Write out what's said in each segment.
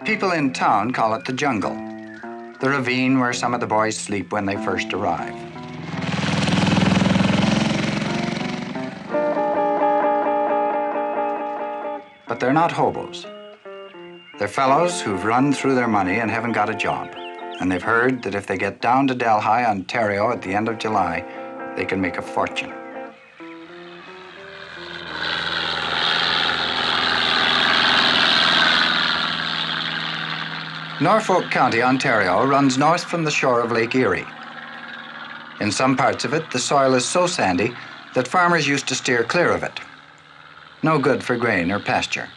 People in town call it the jungle, the ravine where some of the boys sleep when they first arrive. But they're not hobos. They're fellows who've run through their money and haven't got a job. And they've heard that if they get down to Delhi, Ontario at the end of July, they can make a fortune. Norfolk County, Ontario runs north from the shore of Lake Erie. In some parts of it, the soil is so sandy that farmers used to steer clear of it. No good for grain or pasture.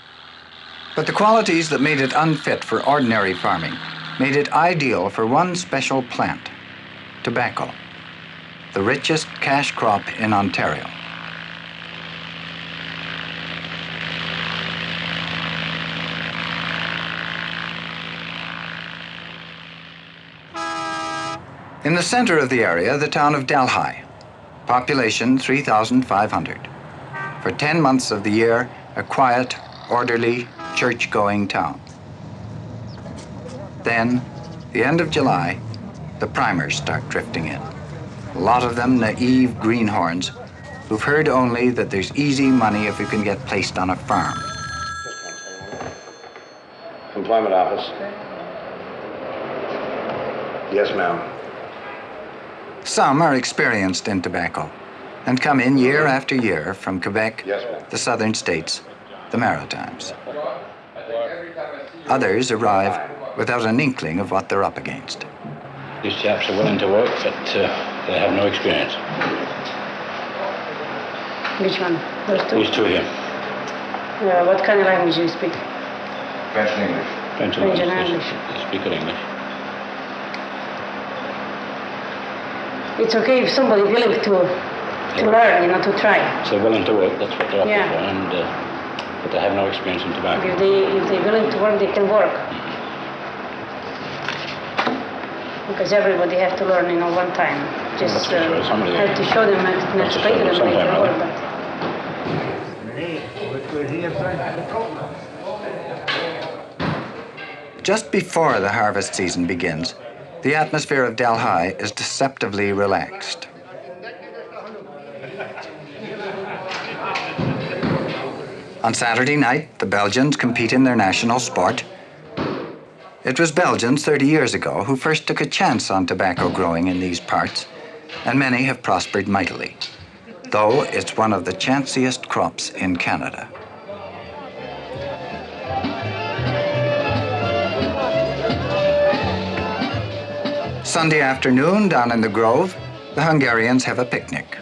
But the qualities that made it unfit for ordinary farming made it ideal for one special plant, tobacco, the richest cash crop in Ontario. In the center of the area, the town of Delhi, population 3,500. For 10 months of the year, a quiet, orderly, church-going town. Then, the end of July, the primers start drifting in. A lot of them naive greenhorns who've heard only that there's easy money if you can get placed on a farm. Employment office. Yes, ma'am. Some are experienced in tobacco and come in year after year from Quebec, the southern states, the Maritimes. Others arrive without an inkling of what they're up against. These chaps are willing to work, but they have no experience. Which one? Those two? These two here. What kind of language do you speak? French and English. French and English. They speak English. It's okay if somebody willing to learn, to try. So willing to work, that's what they're up Yeah. for, and but they have no experience in tobacco. If they're willing to work, they can work. Because everybody have to learn, one time. Just have to show them, not explain to them how they can work. Just before the harvest season begins, the atmosphere of Delhi is deceptively relaxed. On Saturday night, the Belgians compete in their national sport. It was Belgians 30 years ago who first took a chance on tobacco growing in these parts, and many have prospered mightily, though it's one of the chanciest crops in Canada. Sunday afternoon, down in the Grove, the Hungarians have a picnic.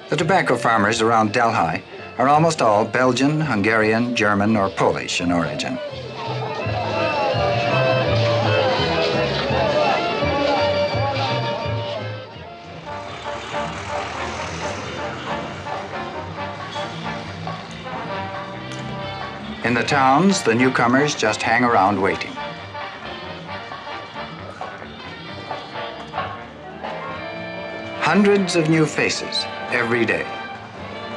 The tobacco farmers around Delhi are almost all Belgian, Hungarian, German, or Polish in origin. In the towns, the newcomers just hang around waiting. Hundreds of new faces every day,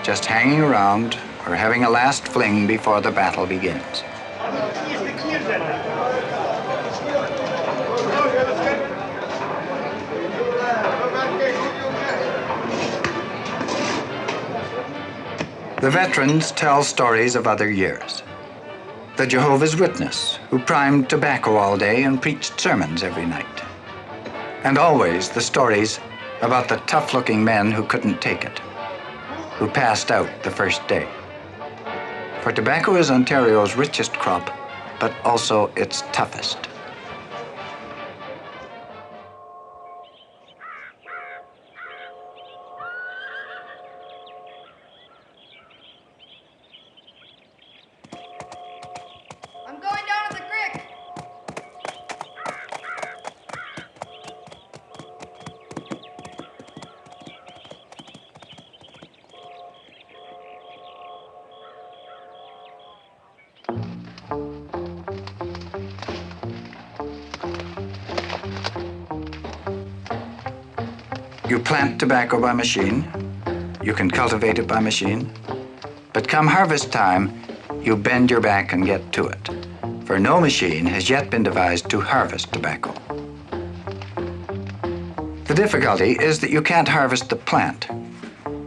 just hanging around or having a last fling before the battle begins. The veterans tell stories of other years. The Jehovah's Witness, who primed tobacco all day and preached sermons every night. And always the stories about the tough-looking men who couldn't take it, who passed out the first day. For tobacco is Ontario's richest crop, but also its toughest. You plant tobacco by machine, you can cultivate it by machine, but come harvest time, you bend your back and get to it, for no machine has yet been devised to harvest tobacco. The difficulty is that you can't harvest the plant.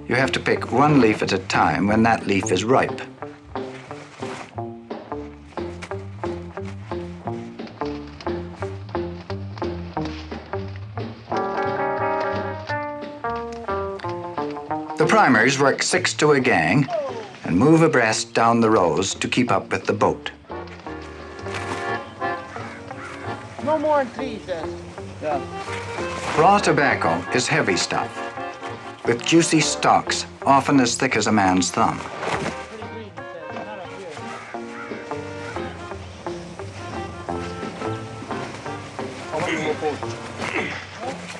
You have to pick one leaf at a time when that leaf is ripe. The primers work 6 to a gang and move abreast down the rows to keep up with the boat. No more than 3, says. Yeah. Raw tobacco is heavy stuff, with juicy stalks often as thick as a man's thumb.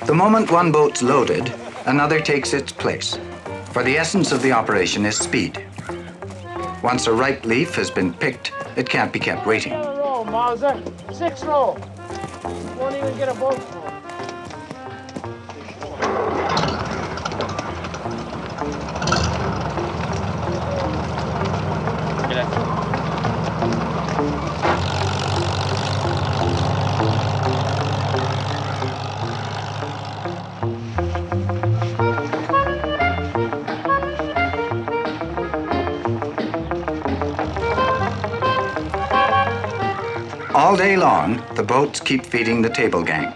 The moment one boat's loaded, another takes its place, for the essence of the operation is speed. Once a ripe leaf has been picked, it can't be kept waiting. 7 row, Mauser. 6 row. Won't even get a boat full. All day long, the boats keep feeding the table gang.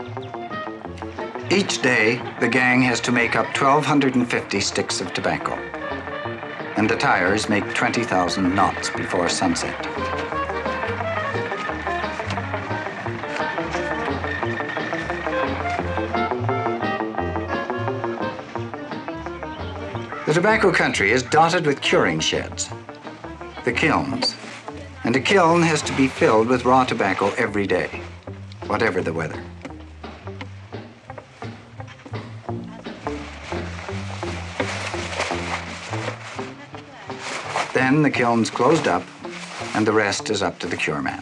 Each day, the gang has to make up 1,250 sticks of tobacco, and the tires make 20,000 knots before sunset. The tobacco country is dotted with curing sheds, the kilns, and a kiln has to be filled with raw tobacco every day, whatever the weather. Then the kiln's closed up, and the rest is up to the cure man.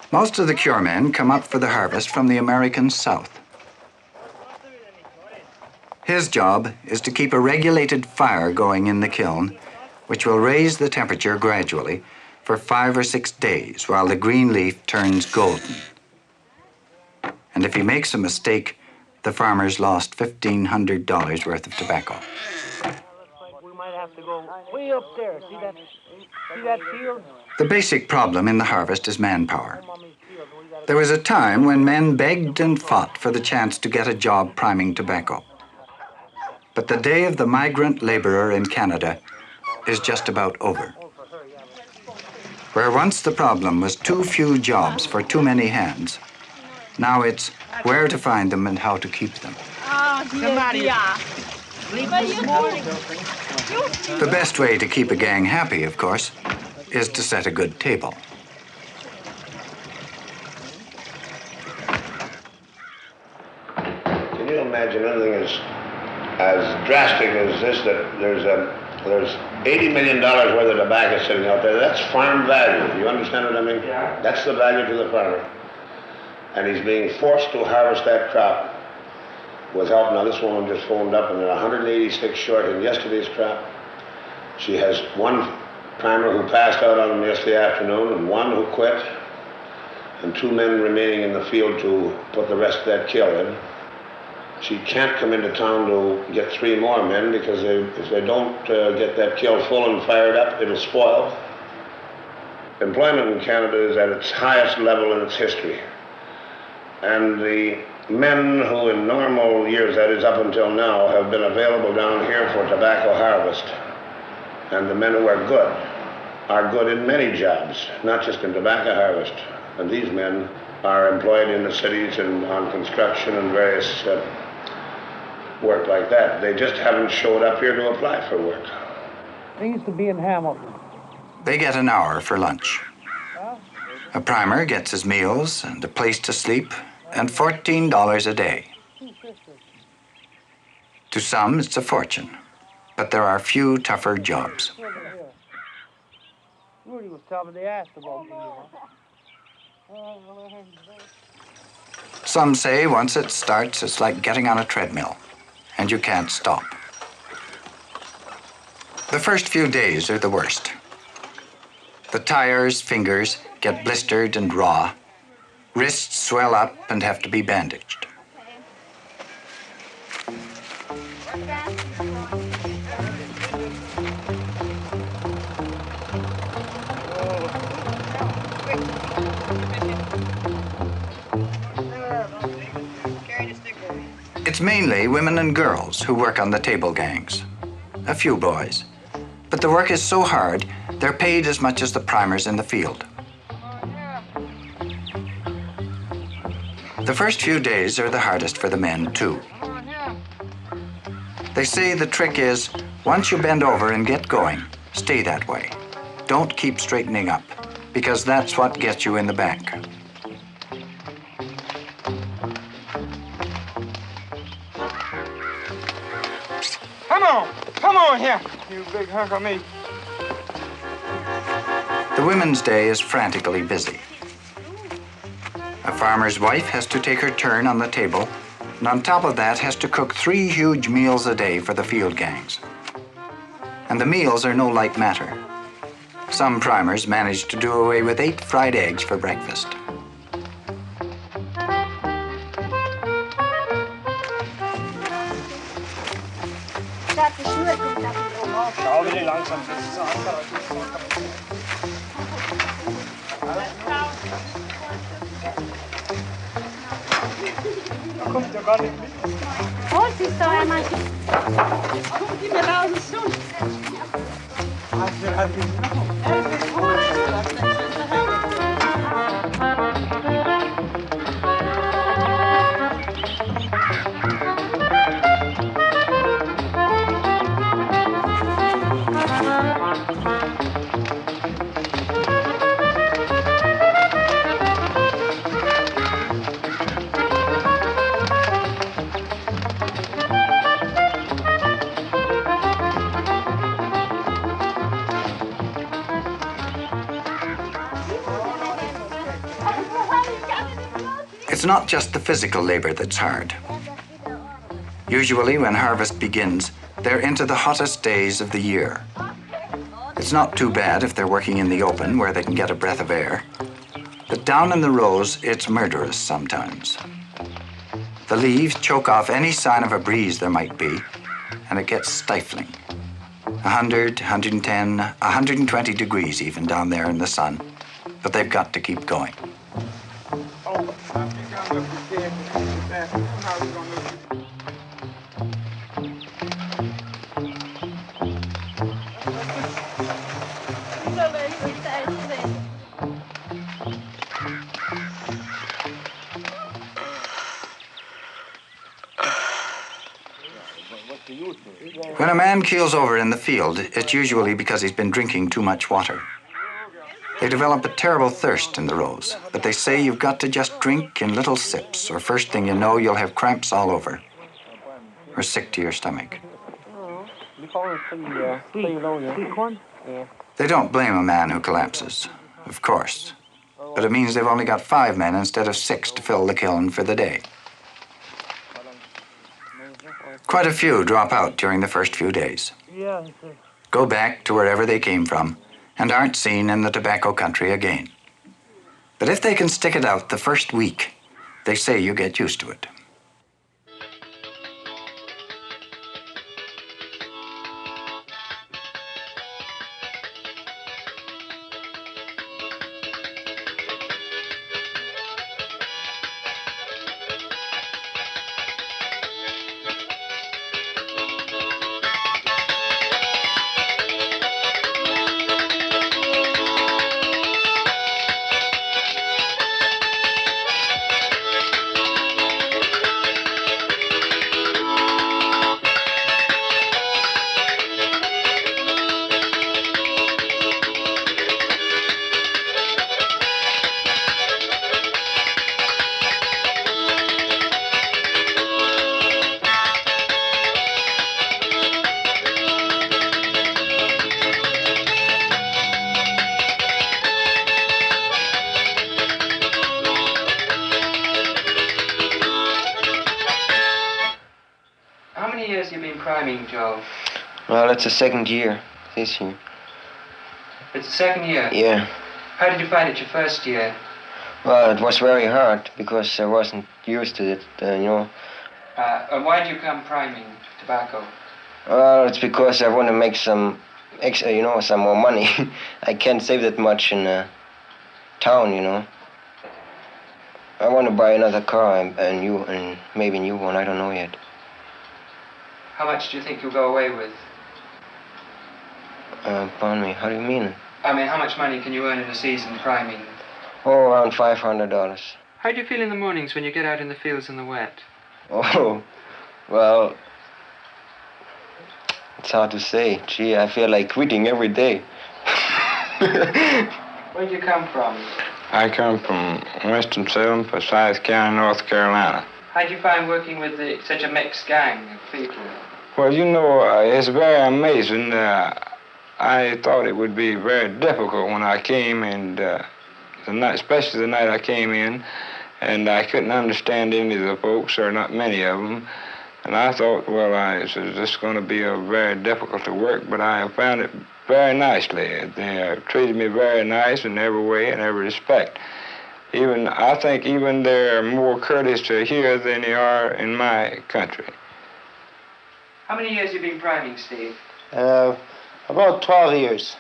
Most of the cure men come up for the harvest from the American South. His job is to keep a regulated fire going in the kiln, which will raise the temperature gradually for 5 or 6 days while the green leaf turns golden. And if he makes a mistake, the farmer's lost $1,500 worth of tobacco. We might have to go way up there. See that field? The basic problem in the harvest is manpower. There was a time when men begged and fought for the chance to get a job priming tobacco. But the day of the migrant laborer in Canada is just about over. Where once the problem was too few jobs for too many hands, now it's where to find them and how to keep them. The best way to keep a gang happy, of course, is to set a good table. Can you imagine anything as drastic as this, that there's $80 million worth of tobacco sitting out there? That's farm value. You understand what I mean? Yeah. That's the value to the farmer. And he's being forced to harvest that crop with help. Now, this woman just phoned up, and they're 186 short in yesterday's crop. She has one primer who passed out on him yesterday afternoon, and one who quit, and 2 men remaining in the field to put the rest of that kill in. She can't come into town to get 3 more men, because if they don't get that kill full and fired up, it'll spoil. Employment in Canada is at its highest level in its history. And the men who in normal years, that is up until now, have been available down here for tobacco harvest, and the men who are good in many jobs, not just in tobacco harvest. And these men are employed in the cities and on construction and various work like that. They just haven't showed up here to apply for work. They used to be in Hamilton. They get an hour for lunch. A primer gets his meals and a place to sleep and $14 a day. To some, it's a fortune, but there are few tougher jobs. Trudy was telling me they asked about me, Some say once it starts, it's like getting on a treadmill, and you can't stop. The first few days are the worst. The tires' fingers get blistered and raw. Wrists swell up and have to be bandaged. It's mainly women and girls who work on the table gangs. A few boys. But the work is so hard, they're paid as much as the primers in the field. The first few days are the hardest for the men, too. They say the trick is, once you bend over and get going, stay that way. Don't keep straightening up, because that's what gets you in the back. Come on here, you big hunk of meat. The women's day is frantically busy. A farmer's wife has to take her turn on the table, and on top of that has to cook 3 huge meals a day for the field gangs. And the meals are no light matter. Some primers manage to do away with 8 fried eggs for breakfast. Schau wieder langsam, das ist so einfach. Da kommt ja gar nicht mit. Oh, siehst du einmal. Guck die mir raus, schon. It's not just the physical labor that's hard. Usually when harvest begins, they're into the hottest days of the year. It's not too bad if they're working in the open where they can get a breath of air. But down in the rows, it's murderous sometimes. The leaves choke off any sign of a breeze there might be, and it gets stifling. 100, 110, 120 degrees even down there in the sun. But they've got to keep going. When a man keels over in the field, it's usually because he's been drinking too much water. They develop a terrible thirst in the rows, but they say you've got to just drink in little sips, or first thing you know, you'll have cramps all over, or sick to your stomach. They don't blame a man who collapses, of course, but it means they've only got 5 men instead of 6 to fill the kiln for the day. Quite a few drop out during the first few days. Go back to wherever they came from and aren't seen in the tobacco country again. But if they can stick it out the first week, they say you get used to it. priming, Joe? Well, it's the second year this year. It's the second year? Yeah. How did you find it your first year? Well, it was very hard because I wasn't used to it, you know. And why did you come priming tobacco? Well, it's because I want to make some extra, you know, some more money. I can't save that much in town, you know. I want to buy another car, and maybe a new one. I don't know yet. How much do you think you'll go away with? Pardon me, how do you mean? I mean, how much money can you earn in a season priming? Oh, around $500. How do you feel in the mornings when you get out in the fields in the wet? Oh, well, it's hard to say. Gee, I feel like quitting every day. Where'd you come from? I come from Western Salem, Forsyth County, North Carolina. How'd you find working with such a mixed gang of people? Well, you know, it's very amazing. I thought it would be very difficult when I came, and especially the night I came in, and I couldn't understand any of the folks, or not many of them. And I thought, well, this is going to be very difficult to work, but I found it very nicely. They treated me very nice in every way, in every respect. I think even they're more courteous here than they are in my country. How many years have you been priming, Steve? About 12 years.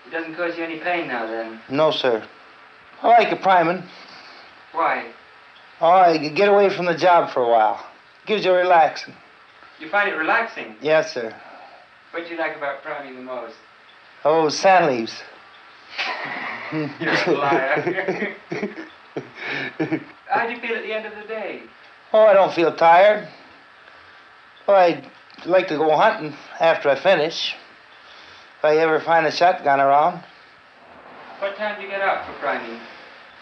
It doesn't cause you any pain now, then? No, sir. I like the priming. Why? Oh, you get away from the job for a while. Gives you relaxing. You find it relaxing? Yes, sir. What do you like about priming the most? Oh, sand leaves. You're a liar. How do you feel at the end of the day? Oh, I don't feel tired. Well, I'd like to go hunting after I finish. If I ever find a shotgun around. What time do you get up for priming?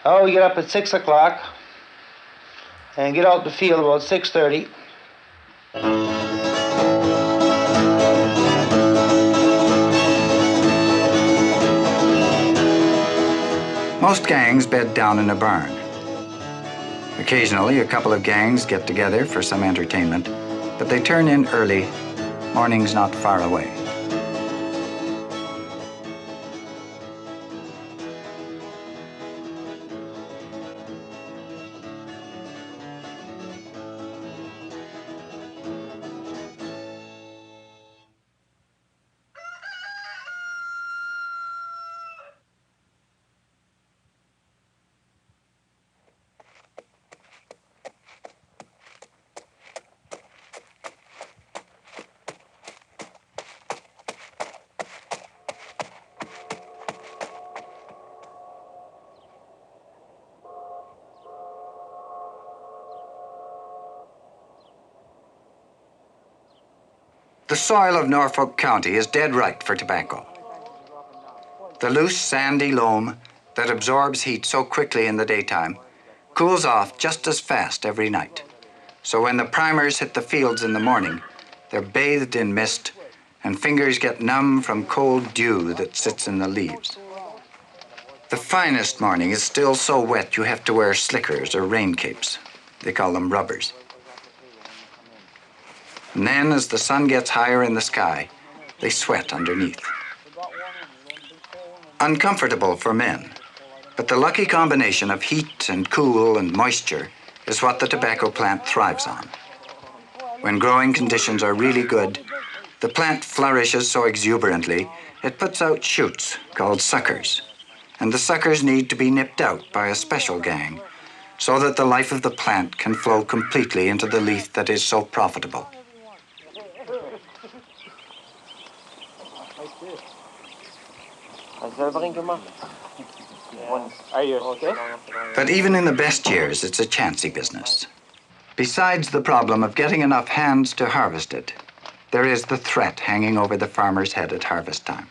Oh, we get up at 6 o'clock and get out in the field about 6:30. Most gangs bed down in a barn. Occasionally, a couple of gangs get together for some entertainment, but they turn in early, morning's not far away. The soil of Norfolk County is dead right for tobacco. The loose, sandy loam that absorbs heat so quickly in the daytime cools off just as fast every night. So when the primers hit the fields in the morning, they're bathed in mist and fingers get numb from cold dew that sits in the leaves. The finest morning is still so wet you have to wear slickers or rain capes. They call them rubbers. And then, as the sun gets higher in the sky, they sweat underneath. Uncomfortable for men, but the lucky combination of heat and cool and moisture is what the tobacco plant thrives on. When growing conditions are really good, the plant flourishes so exuberantly, it puts out shoots called suckers. And the suckers need to be nipped out by a special gang so that the life of the plant can flow completely into the leaf that is so profitable. Are you okay? But even in the best years, it's a chancy business. Besides the problem of getting enough hands to harvest it, there is the threat hanging over the farmer's head at harvest time.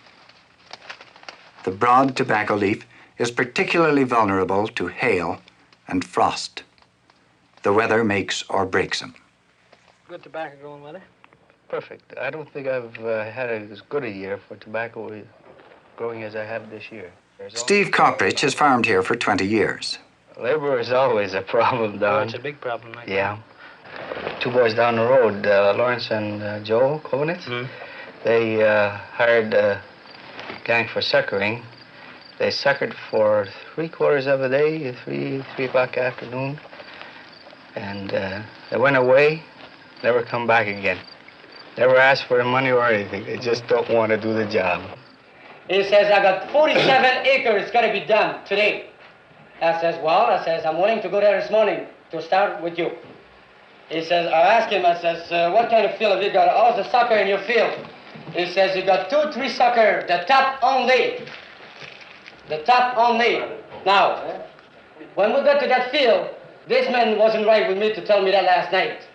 The broad tobacco leaf is particularly vulnerable to hail and frost. The weather makes or breaks them. Good tobacco growing weather? Perfect. I don't think I've had as good a year for tobacco growing as I have this year. Steve Coppridge has farmed here for 20 years. Labor is always a problem, Don. Oh, it's a big problem. Yeah. two boys down the road, Lawrence and Joe Kovanitz. They hired a gang for suckering. They suckered for 3/4 of a day, 3 o'clock afternoon, and they went away, never come back again. Never asked for the money or anything. They just don't want to do the job. He says, I got 47 acres, it's got to be done today. I says, well, I'm willing to go there this morning to start with you. He says, I asked him, I says, what kind of field have you got? How's the sucker in your field? He says, you got 2, 3 sucker, the top only. The top only. Now, when we got to that field, this man wasn't right with me to tell me that last night.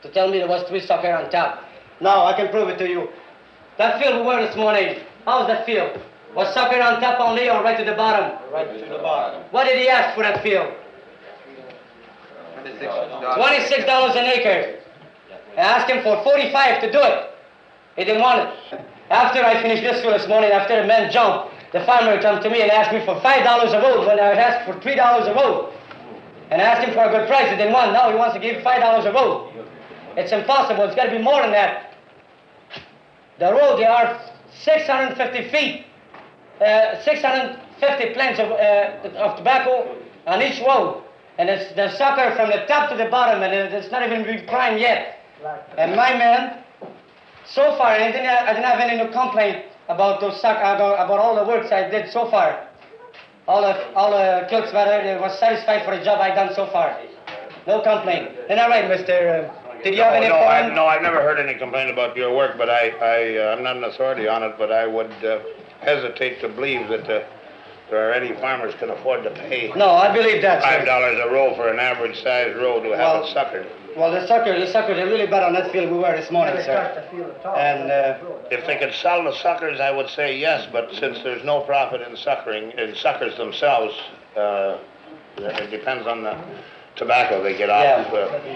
To tell me there was 3 sucker on top. Now, I can prove it to you. That field we were this morning, how's that field? Was sucker on top only or right to the bottom? Right to the bottom. What did he ask for that field? $26 an acre. I asked him for 45 to do it. He didn't want it. After I finished this field this morning, after the man jumped, the farmer come to me and asked me for $5 a road when I was asked for $3 a road. And I asked him for a good price. He didn't want it. Now he wants to give $5 a road. It's impossible. It's got to be more than that. The road, they are 650 feet, 650 plants of tobacco on each road. And it's the sucker from the top to the bottom, and it's not even been primed yet. And my man, so far, I didn't have any new complaint about those about all the works I did so far. All the clerks was satisfied for the job I done so far. No complaint. Isn't that right, Mr. Did you have any point? No, I've never heard any complaint about your work, but I'm not an authority on it, but I would hesitate to believe that there are any farmers can afford to pay. No, I believe that, $5 a row for an average-sized row to have it suckered. Well, the suckers are really bad on that field we were this morning, sir. And if they could sell the suckers, I would say yes, but since there's no profit in suckering, in suckers themselves, it depends on the tobacco they get off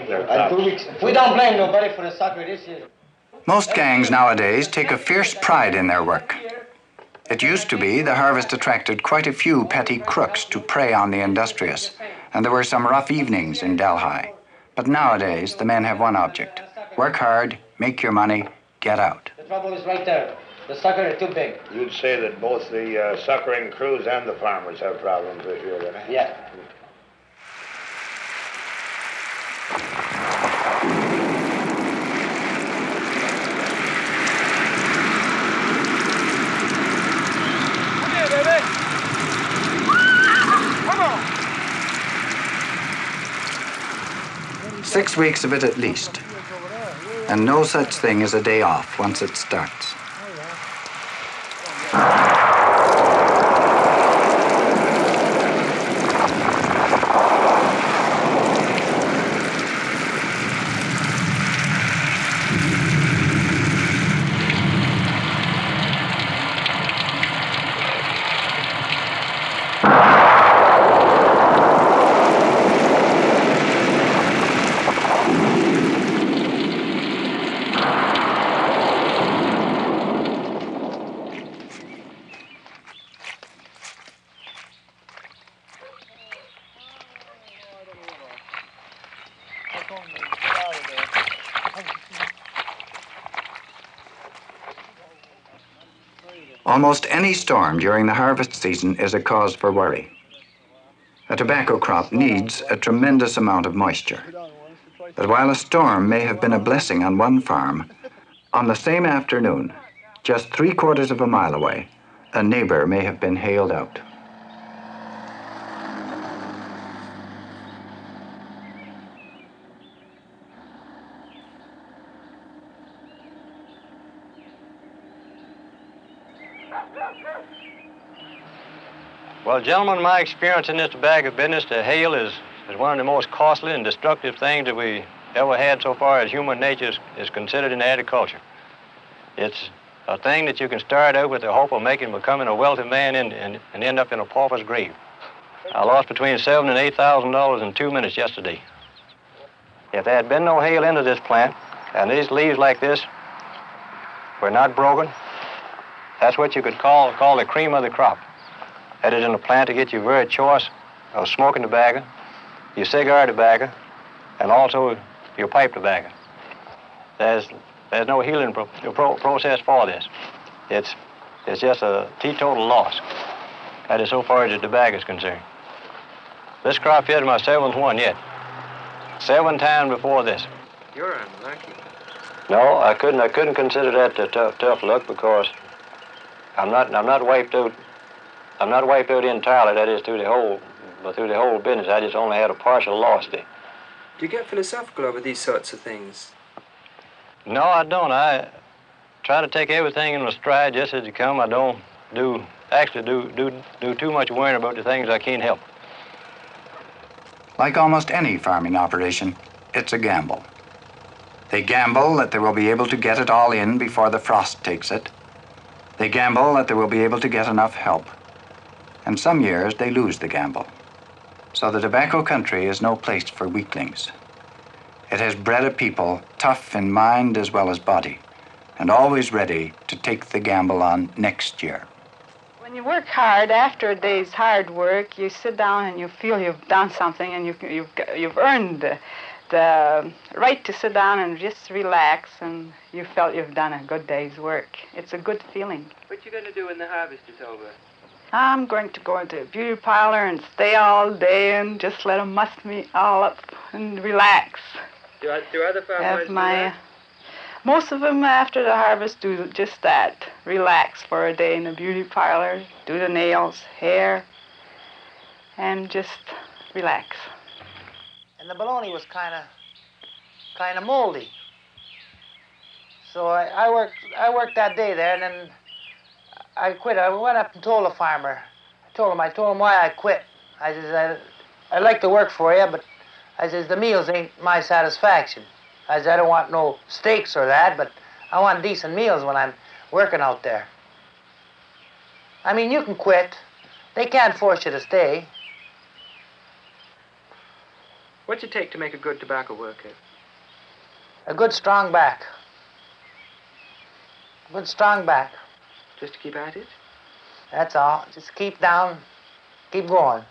their crops. We don't blame nobody for the sucker this year. Most gangs nowadays take a fierce pride in their work. It used to be the harvest attracted quite a few petty crooks to prey on the industrious, and there were some rough evenings in Delhi. But nowadays, the men have one object: work hard, make your money, get out. The trouble is right there. The sucker is too big. You'd say that both the suckering crews and the farmers have problems this year, then, eh? Yeah. Come here, baby. Come on. 6 weeks of it at least, and no such thing as a day off once it starts. Almost any storm during the harvest season is a cause for worry. A tobacco crop needs a tremendous amount of moisture. But while a storm may have been a blessing on one farm, on the same afternoon, just 3/4 of a mile away, a neighbor may have been hailed out. Well, gentlemen, my experience in this tobacco business, the hail is one of the most costly and destructive things that we ever had so far as human nature is considered in agriculture. It's a thing that you can start out with the hope of becoming a wealthy man and end up in a pauper's grave. I lost between $7,000 and $8,000 in 2 minutes yesterday. If there had been no hail into this plant, and these leaves like this were not broken, that's what you could call the cream of the crop. That is in the plant to get you very choice of smoking tobacco, your cigar tobacco, and also your pipe tobacco. There's no healing process for this. It's just a teetotal loss. That is so far as the tobacco is concerned. This crop here is my 7th one yet. 7 times before this. You're unlucky. No, I couldn't consider that tough luck because I'm not wiped out. I'm not wiped out entirely. That is through the whole business. I just only had a partial loss there. Do you get philosophical over these sorts of things? No, I don't. I try to take everything in my stride just as it come. I don't do too much worrying about the things I can't help. Like almost any farming operation, it's a gamble. They gamble that they will be able to get it all in before the frost takes it. They gamble that they will be able to get enough help. And some years they lose the gamble. So the tobacco country is no place for weaklings. It has bred a people tough in mind as well as body, and always ready to take the gamble on next year. When you work hard, after a day's hard work, you sit down and you feel you've done something, and you've earned the right to sit down and just relax, and you felt you've done a good day's work. It's a good feeling. What you going to do when the harvest is over? I'm going to go into a beauty parlor and stay all day and just let them muss me all up and relax. Do other farmers do that? Most of them after the harvest do just that. Relax for a day in the beauty parlor, do the nails, hair, and just relax. And the bologna was kind of moldy. So I worked that day there, and then I quit. I went up and told the farmer. I told him why I quit. I says, I'd like to work for you, but I says, the meals ain't my satisfaction. I says, I don't want no steaks or that, but I want decent meals when I'm working out there. I mean, you can quit. They can't force you to stay. What's it take to make a good tobacco worker? A good strong back. A good strong back. Just to keep at it? That's all. Just keep down, keep going.